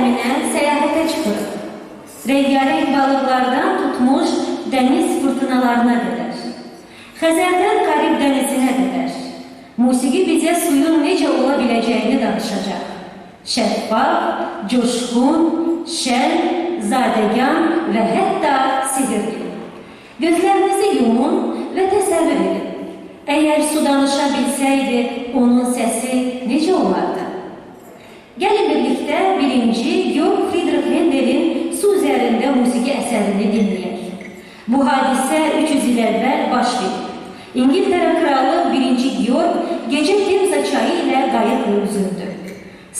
sahiline səyahətə çıxırıq. Rengarenk balıqlardan tutmuş dəniz fırtınalarına qədər. Xəzərdən Karib dənizinə qədər. Musiqi bizə suyun necə ola biləcəyini danışacaq. Şəffaf, coşqun, şən, zadəgan və hətta sihirli. Gözlərinizi yumun və təsəvvür edin. Əgər su danışa bilsəydi, onun səsi necə olardı? Gəlin birlikdə birinci Georg Friedrich Händel'in su üzərində musiqi əsərini dinləyək. Bu hadisə 300 il əvvəl baş verir. İngiltərə kralı 1. Georg gecə Temza çayı ilə qayıqla üzürdü.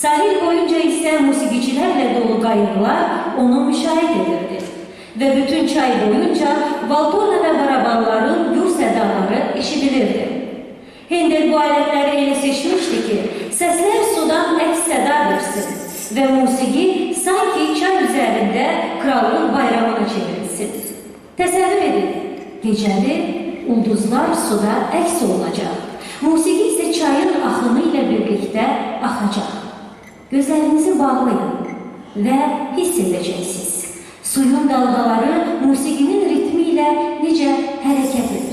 Sahil boyunca isə musiqiçilərlə dolu qayıqlar onu müşahidə edirdi. Və bütün çay boyunca valtorna və barabanların gür sədaları eşidilirdi. Händel bu alətləri elə seçmişdi ki, səslər sudan əks səda versin və musiqi sanki çay üzərində kralın bayramına çevrilsin. Təsəvvür edin, gecəli ulduzlar suda əks olunacaq. Musiqi isə çayın axını ilə birlikdə axacaq. Gözlərinizi bağlayın və hiss edəcəksiniz. Suyun dalğaları musiqinin ritmi ilə necə hərəkət edir.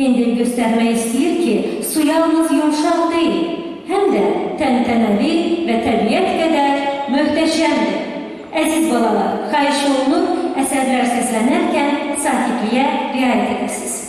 Händel göstərmək istəyir ki, su yalnız yumşaq deyil, həm də təntənəli və təbiət qədər möhtəşəmdir. Əziz balalar, xahiş olunur, əsərlər səslənərkən sakitliyə riayət edəsiniz.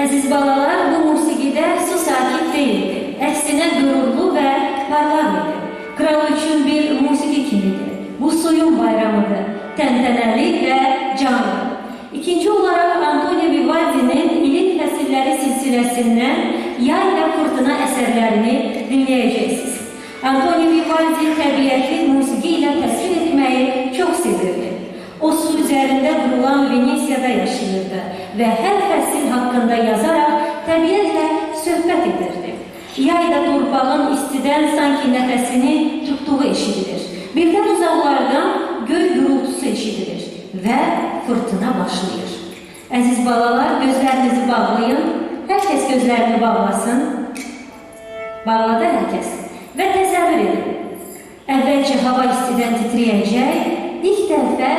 Əziz balalar, bu musiqidə su sakit deyildi. Əksinə qürurlu və parlaq idi. Kral üçün bir musiqi kimidir. Bu suyun bayramıdır. Təntənəli və canlı. İkinci olaraq Antonio Vivaldinin İlin Fəsilləri silsiləsindən Yay və Fırtına əsərlərini dinləyəcəksiniz. Antonio Vivaldi təbiəti musiqi ilə təsvir etməyi çox sevirdi. O su üzərində qurulan Venesiyada yaşayırdı və hər fəsil haqqında yazaraq təbiətlə söhbət edirdi. Yayda torpağın istidən sanki nəfəsini tutduğu eşidilir. Birdən uzaqlardan göy gürültüsü eşidilir və fırtına başlayır. Əziz balalar, gözlərinizi bağlayın. Hər kəs gözlərini bağlasın. Bağladı hər kəs. Və təsəvvür edin. Əvvəlcə hava istidən titriyəcək, ilk dəfə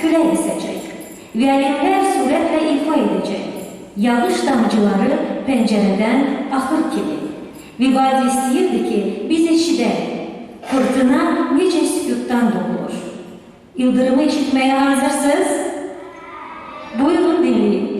külək əsəcək. Violinlər sürətlə ifa edəcək. Yağış damcıları pəncərədən axır kimi. Vivaldi istəyirdi ki, biz eşidək. Fırtına necə sükutdan doğulur. İldırımı eşitməyə hazırsınız? Buyurun dinləyin.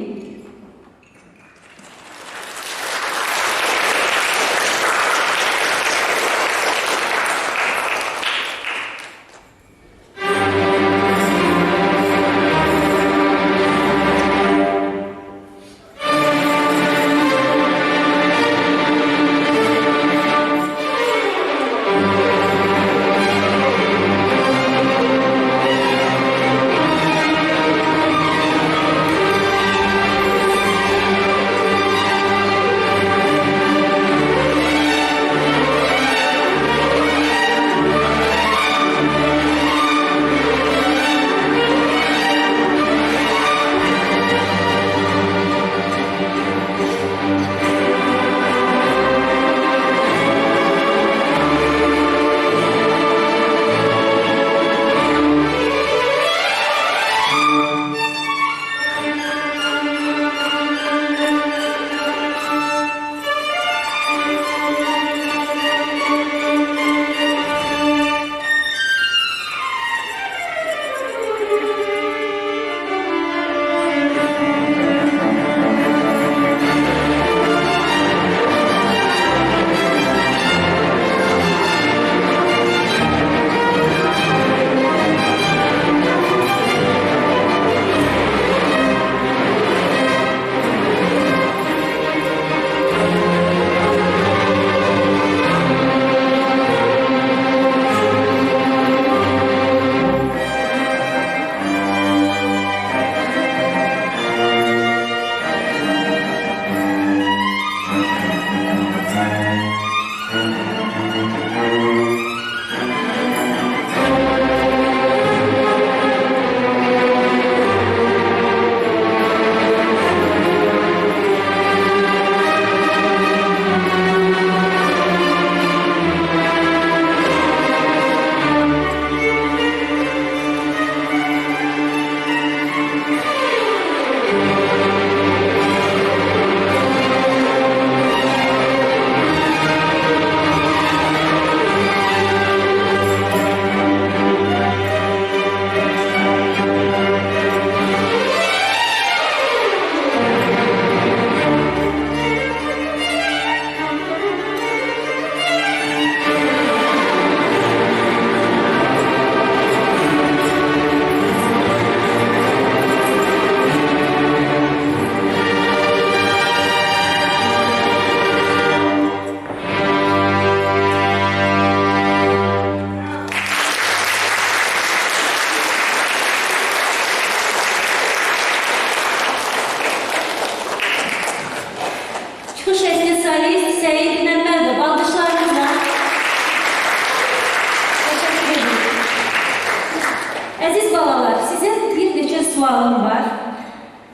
sualım var.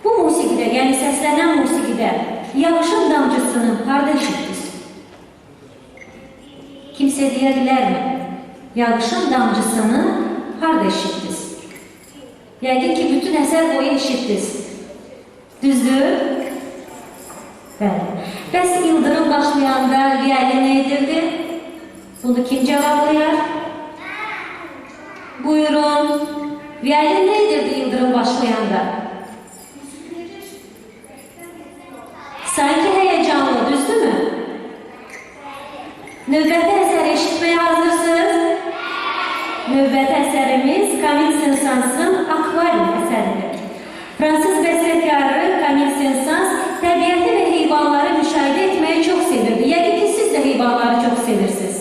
Bu musiqide, yəni səslənən musiqidə yağışın damcısını harda eşitdiniz? Kimsə deyə bilərmi? Yağışın damcısını harda eşitdiniz? Yəqin ki, bütün əsər boyu eşitdiniz. Düzdür? Bəli. Bəs ildırım başlayanda violin nə edirdi? Bunu kim cavablayar? Buyurun. Violin nə edirdi ildırım başlayanda? Say Növbəti əsəri eşitməyə hazırsınız? Növbəti əsərimiz Camille Saint-Saëns'ın Akvarium əsəridir. Fransız bəstəkarı Camille Saint-Saëns təbiəti və heyvanları müşahidə etməyi çox sevirdi. Yəqin ki, siz də heyvanları çox sevirsiniz.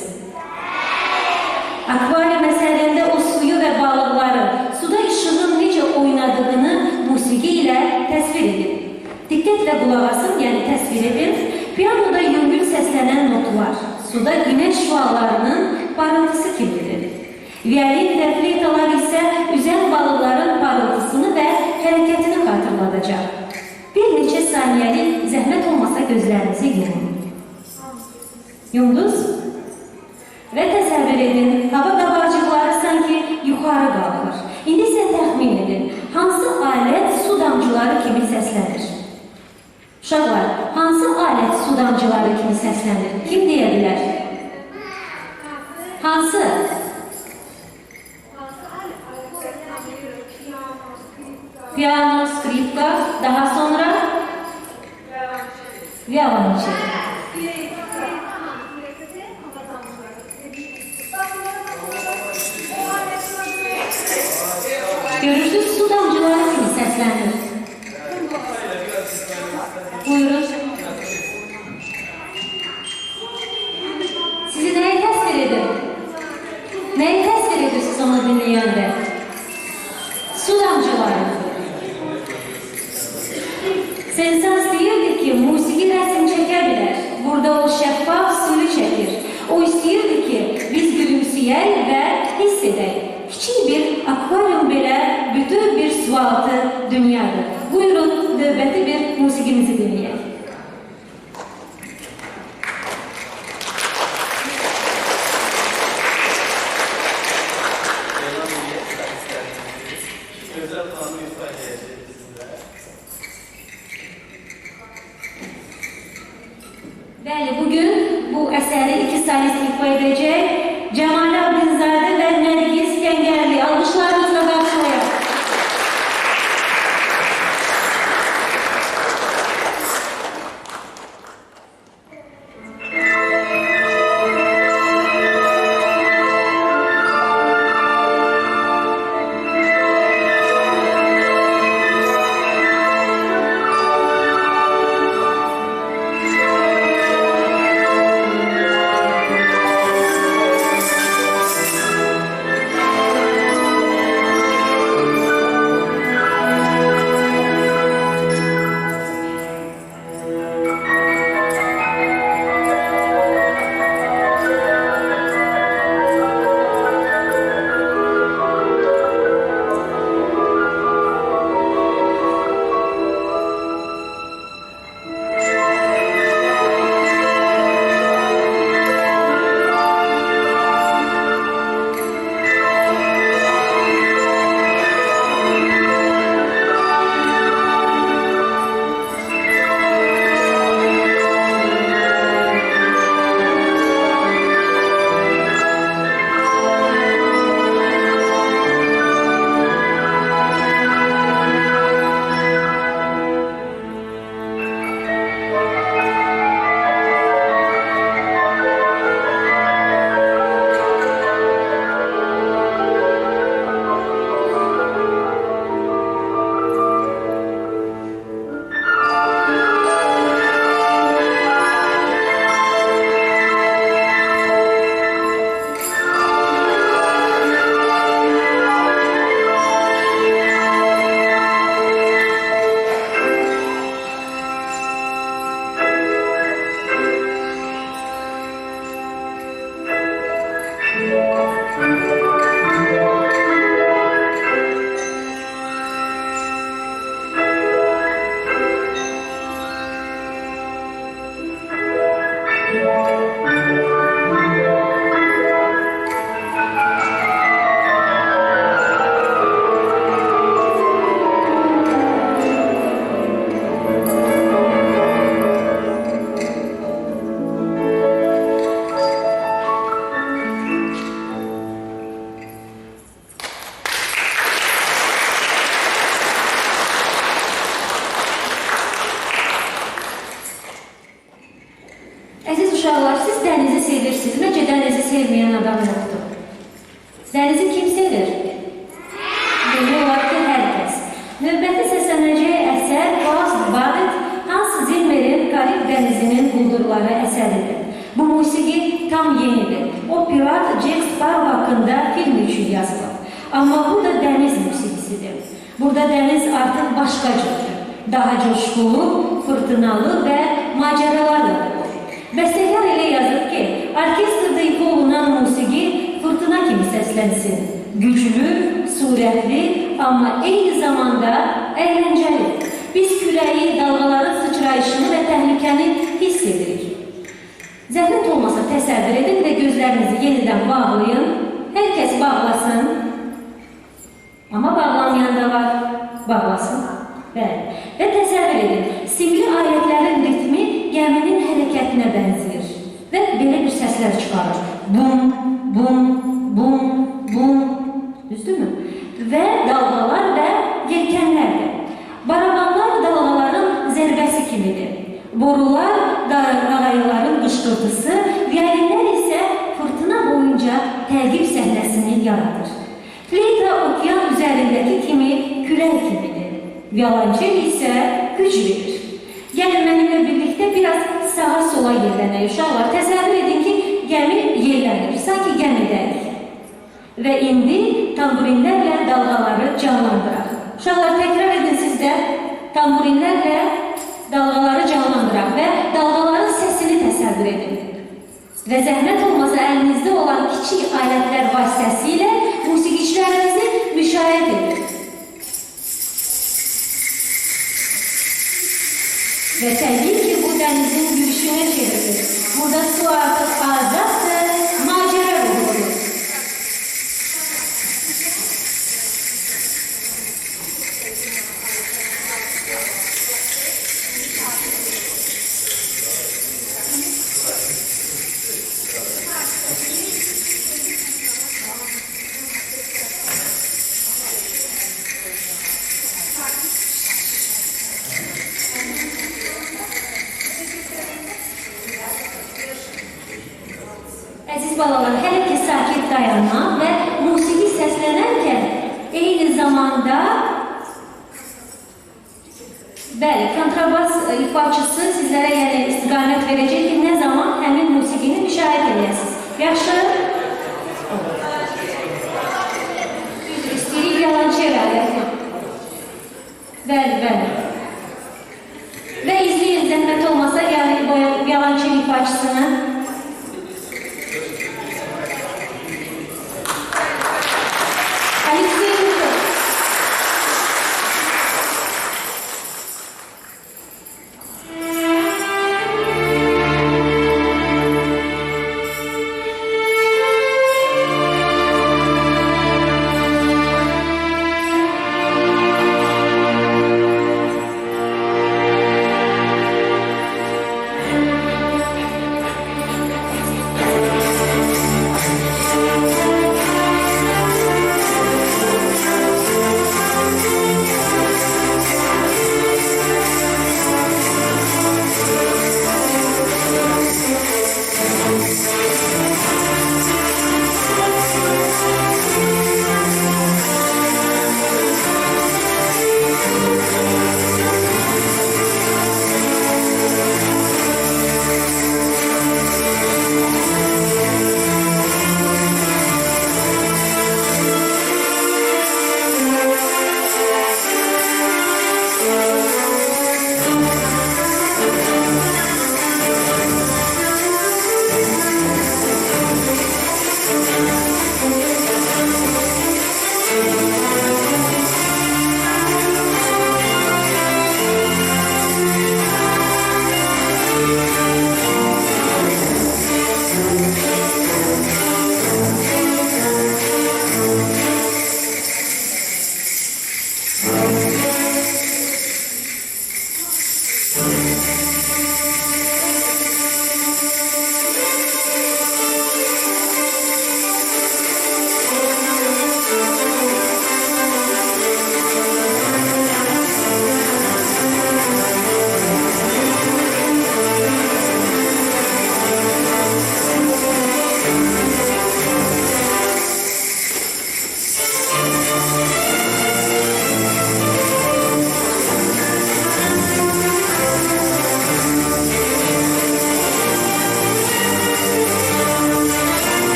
Akvarium əsərində o suyu və balıqları, suda işığın necə oynadığını musiqi ilə təsvir edib. Diqqətlə qulaq asın, yəni təsvir edin. Pianoda yüngül səslənən notlar, suda günəş şüalarının parıltısı kimidir. Violin və fleytalar isə üzən balıqların parıltısını və hərəkətini xatırladacaq. Bir neçə saniyəlik zəhmət olmasa gözlərinizi yumun. Yumdunuz? Və təsəvvür edin, hava qabarcıqları sanki yuxarı qalxır. İndi isə təxmin edin, hansı alət su damcıları kimi səslənir? Uşaqlar, hansı alət su damcıları kimi səslənir? Kim deyə bilər? Hansı? Piano, skripka, daha sonra? Violonçel. Görürsünüz, su damcıları kimi səslənir. Buyurun. Sizi nəyi təsvir edir? Nəyi təsvir edirsiniz onu dinləyəndə? Su damcıları. Saint-Saëns deyirdi ki, musiqi rəsm çəkə bilər. Burada o şəffaf suyu çəkir. O istəyirdi ki, biz gülümsəyək və hiss edək. Kiçik bir akvarium belə bütün bir sualtı dünyadır. Buyurun, növbəti bir musiqimizi dinləyək. Bəli, bugün bu əsəri iki solist ifa edəcək. Cəmal Abdinzadə və Nərgiz Kəngərli. Alqışlarınızla qarşılayaq. Dənizi kim sevir? Demək olar ki, hər kəs. Növbəti səslənəcək əsər Lost Badet, Hans Zimmer'in Karib dənizinin quldurları əsəridir. Bu musiqi tam yenidir. O pirat Jack Sparrow haqqında film üçün yazılıb. Amma bu da dəniz musiqisidir. Burada dəniz artıq başqa cürdür. Daha coşkulu, fırtınalı və macəralarla olur. Bəstəkar elə yazır ki, orkestrda ifa olunan musiqi fırtına kimi səslənsin. Güclü, surətli, amma eyni zamanda əyləncəli. Biz küləyi, dalğaların sıçrayışını və təhlükəni hiss edirik. Zəhmət olmasa təsəvvür edin və gözlərinizi yenidən bağlayın. Hər kəs bağlasın. Amma bağlamayan da var. Bağlasın. Bəli. Və təsəvvür edin. Simli ayətlərin ritmi gəminin hərəkətinə bənzəyir. Və belə bir səslər çıxarır. Bum, bum, bum, bum. Düzdürmü? Və dalğalar və yelkənlərdir. Barabanlar dalğaların zərbəsi kimidir. Borular qağayıların qışqırtısı, violinlər isə fırtına boyunca təqib səhnəsini yaradır. Fleyta okean üzərindəki kimi külək kimidir. Violonçel isə güc verir. Gəlin mənimlə birlikdə biraz sağa sola yerlənək. Uşaqlar, təsəvvür edin ki, gəmi yerlənir, sanki gəmidəyik. Və indi tamburinlərlə dalğaları canlandıraq. Uşaqlar, təkrar edin siz də tamburinlərlə dalğaları canlandıraq və dalğaların səsini təsəvvür edin. Və zəhmət olmasa əlinizdə olan kiçik alətlər vasitəsilə musiqiçilərinizi müşahidə edin. Və təbii ki, bu dənizin gülüşünə çevrilir. Burada su artıq azaddır, macəra ruhudur. Əziz balalar, hələ ki sakit dayanmaq və musiqi səslənərkən eyni zamanda kontrabas ifaçısı sizlərə istiqamət verəcək ki, nə zaman həmin musiqini müşahidə edəsiniz. Yaxşı? İstəyirik violonçel aləti. Bəli. Və izləyin, zəhmət olmasa violonçel ifaçısını.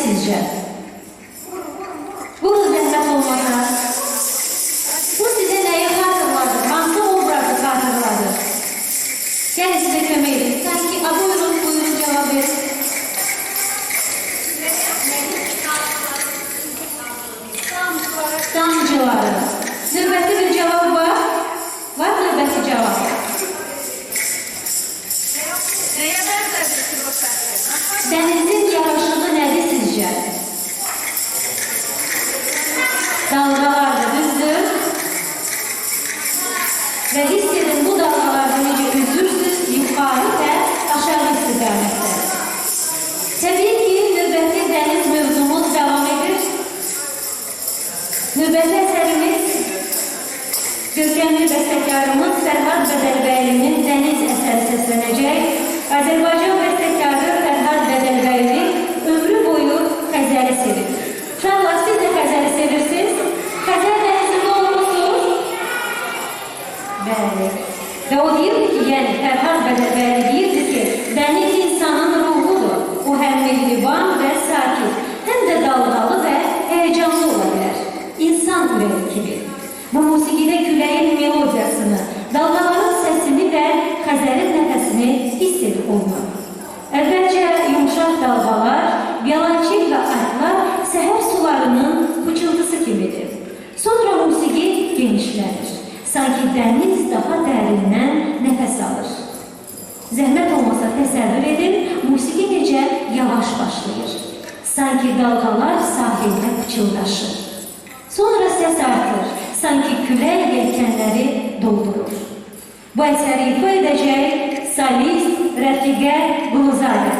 sizce? Bu zəhmət olmasa, bu sizə nəyi xatırladı? Hansı obrazı xatırladı? Gəlin sizə kömək edin. Sanki, buyurun cavab verin. Damcıları. Növbəti bir cavab var. Var növbəti cavab. Dənizin yavaşlığı nədir sizcə? Dalgalardır, düzdür. Və hiss edin, bu dalgalarda necə üzürsünüz, yuxarı və aşağı istiqamətdə. Təbii ki, növbəti dəniz mövzumuz davam edir. Növbəti əsərimiz görkəmli bəstəkarımız Fərhad Bədəlbəylinin Dəniz əsəri səslənəcək. Azərbaycan bəstəkarı Fərhad Bədəlbəyli ömrü boyu Xəzəri sevir. Uşaqlar, siz də Xəzəri sevirsiniz. Xəzər dənizində olursunuz. Bəli. Və o deyirdi ki, yəni Fərhad Bədəlbəyli deyirdi ki, dəniz insanın ruhudur. O həm mehriban və sakit, həm də dalğalı və həyəcanlı ola bilər. İnsan ürəyi kimi. Bu musiqidə küləyin melodiyasını, dalğaların səsini və Xəzərin nəfəsini hiss edib olmaq. Əvvəlcə yumuşaq dalğalar, violonçel və atlar səhər sularının pıçıltısı kimidir. Sonra musiqi genişlənir. Sanki dəniz daha dərindən nəfəs alır. Zəhmət olmasa təsəvvür edin, musiqi necə yavaş başlayır. Sanki dalğalar sahildə pıçıldaşır. Sonra səs artır, sanki külək yelkənləri doldurur. Bu əsəri ifa edəcək solist Rəfiqə Quluzadə.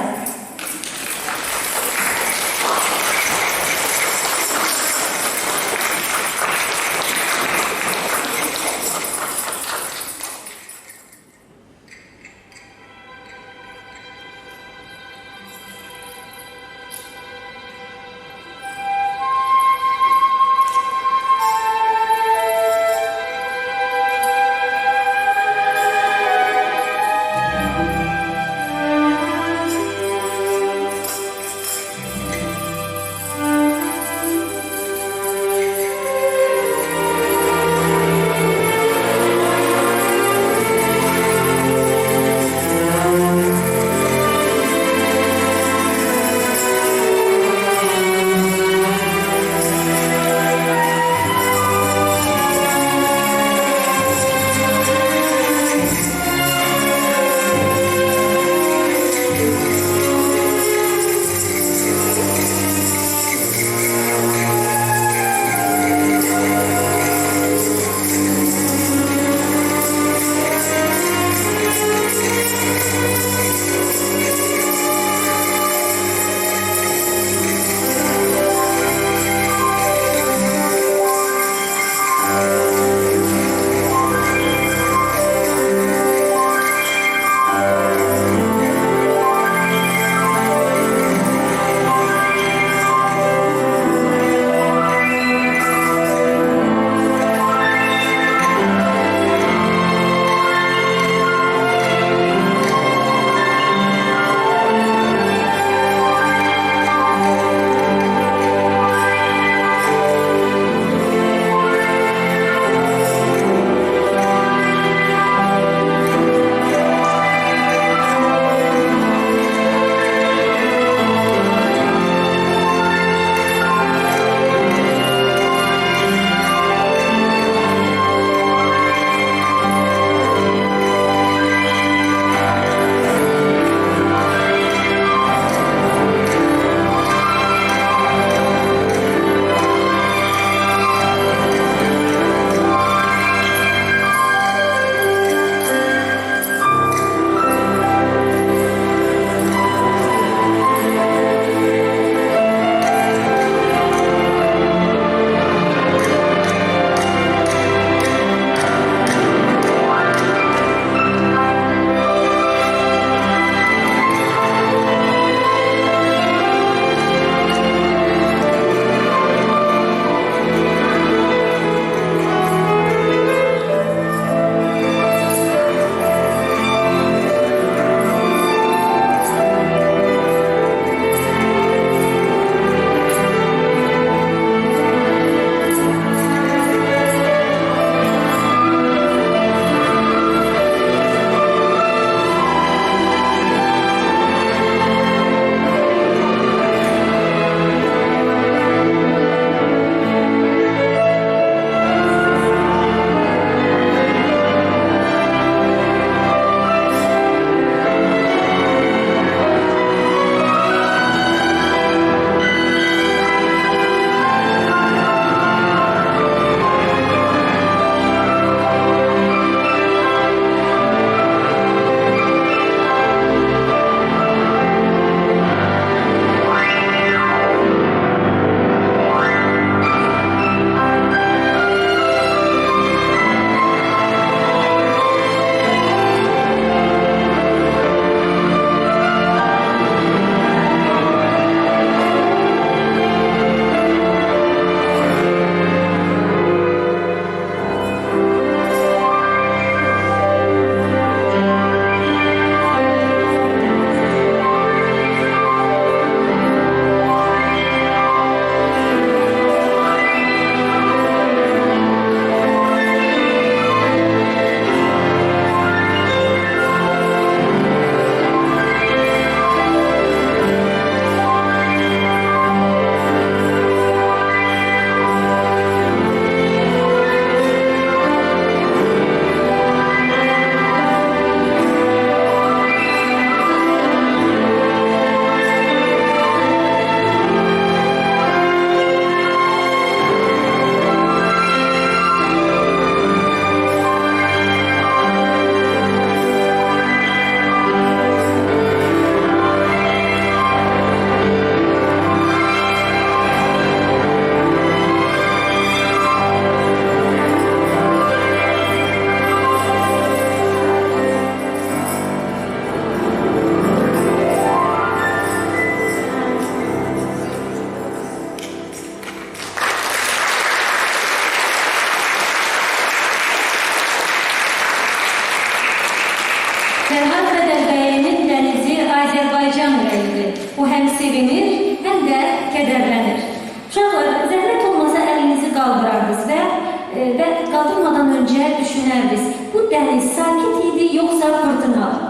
həm sevinir, həm də kədərlənir. Uşaqlar, zəhmət olmasa əlinizi qaldırardınız və qaldırmadan öncə düşünərdiniz. Bu dəniz sakit idi, yoxsa fırtınalı?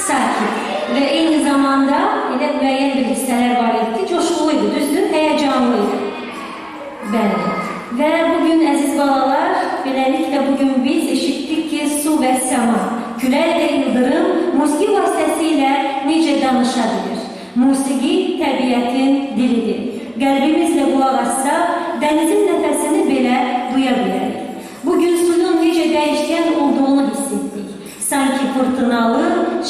Sakit. Və eyni zamanda elə müəyyən bir hissələr var idi ki, coşquluydu, düzdür, həyəcanlıydı. Bəli. Və bugün əziz balalar, beləliklə bugün biz eşitdik ki, su və səma, külək və ildırım musiqi vasitəsilə necə danışa bilir. Musiqi təbiətin dilidir. Qəlbimizlə qulaq assaq, dənizin nəfəsini belə duya bilərik. Bugün suyun necə dəyişkən olduğunu hiss etdik. Sanki fırtınalı,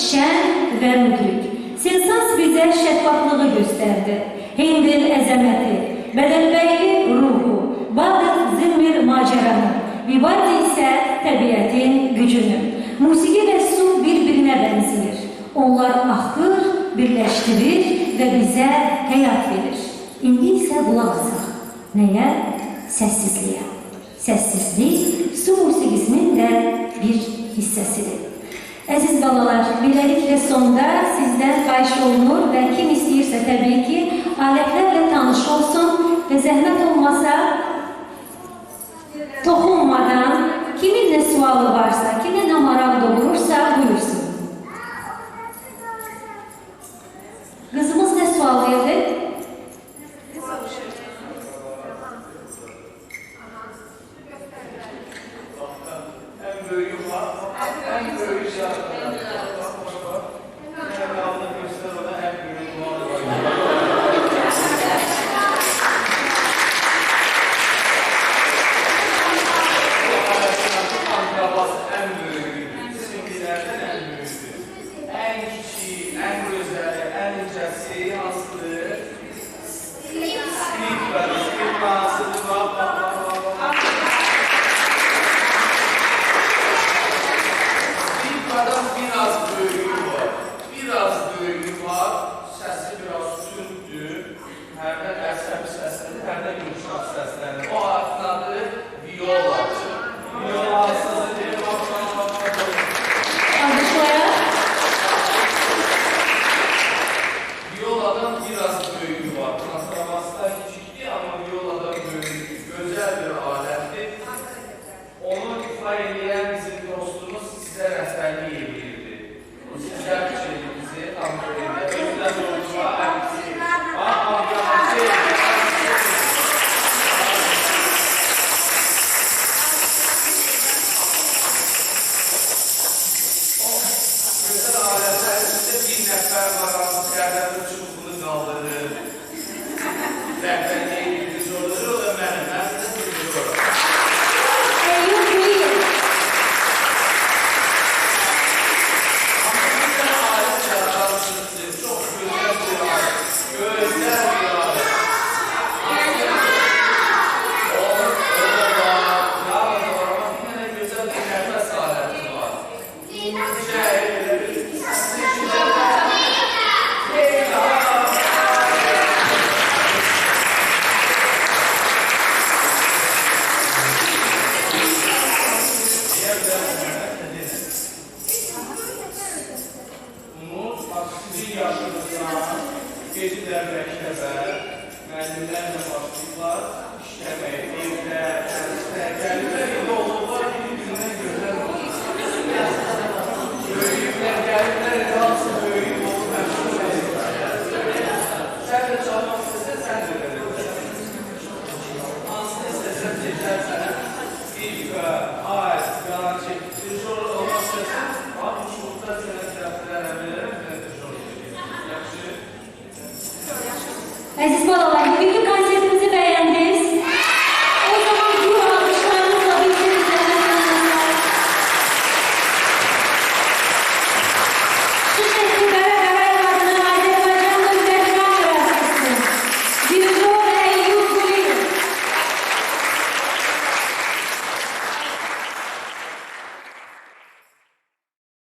şən və müdrik. Sensans bizə şəffaflığı göstərdi. Hendel əzəməti, Bədəlbəyli ruhu, Bağdat Zilmir macəranı, Vivaldi isə təbiətin gücünü. Musiqi və su bir-birinə bənzəyir. Onlar axır, birləşdirir və bizə həyat verir. İndi isə qulaq asaq. Nəyə? Səssizliyə. Səssizlik su musiqisinin də bir hissəsidir. Əziz balalar, beləliklə sonda sizdən xahiş olunur və kim istəyirsə təbii ki, alətlərlə tanış olsun və zəhmət olmasa toxunmadan kimin nə sualı varsa, kimə nə maraq doğurursa buyursun. Qızımız nə sualıydı? Əziz balalar, bugünkü